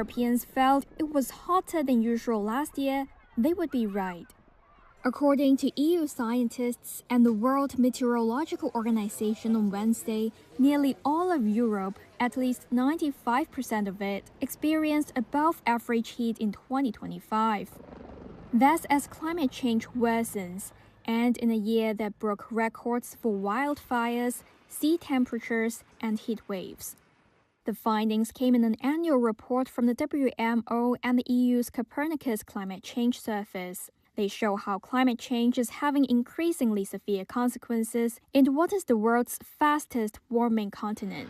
Europeans felt it was hotter than usual last year, they would be right. According to EU scientists and the World Meteorological Organization on Wednesday, nearly all of Europe, at least 95% of it, experienced above-average heat in 2025. That's as climate change worsens, and in a year that broke records for wildfires, sea temperatures, and heat waves. The findings came in an annual report from the WMO and the EU's Copernicus Climate Change Service. They show how climate change is having increasingly severe consequences in what is the world's fastest warming continent.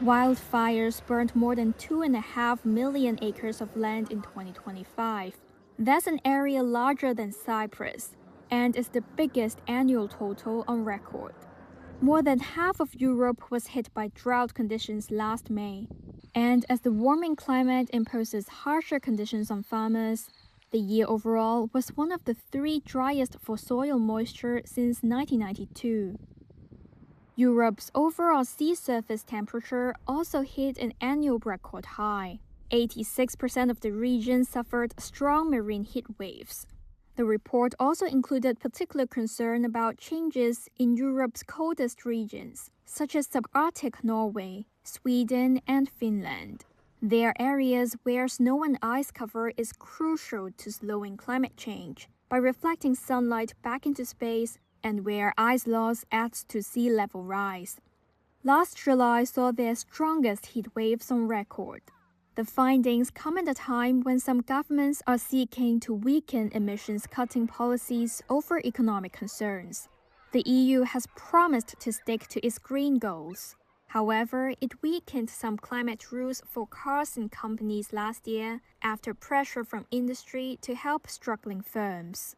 Wildfires burned more than 2.5 million acres of land in 2025. That's an area larger than Cyprus, and is the biggest annual total on record. More than half of Europe was hit by drought conditions last May. And as the warming climate imposes harsher conditions on farmers, the year overall was one of the 3 driest for soil moisture since 1992. Europe's overall sea surface temperature also hit an annual record high. 86% of the region suffered strong marine heat waves. The report also included particular concern about changes in Europe's coldest regions, such as subarctic Norway, Sweden, and Finland. They are areas where snow and ice cover is crucial to slowing climate change by reflecting sunlight back into space, and where ice loss adds to sea level rise. Last July saw their strongest heat waves on record. The findings come at a time when some governments are seeking to weaken emissions-cutting policies over economic concerns. The EU has promised to stick to its green goals. However, it weakened some climate rules for cars and companies last year after pressure from industry to help struggling firms.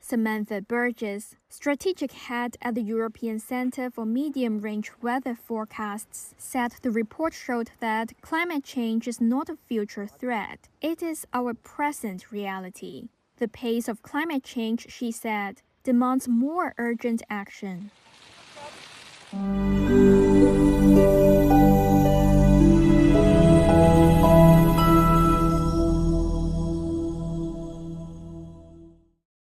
Samantha Burgess, strategic head at the European Centre for Medium-Range Weather Forecasts, said the report showed that climate change is not a future threat, it is our present reality. The pace of climate change, she said, demands more urgent action.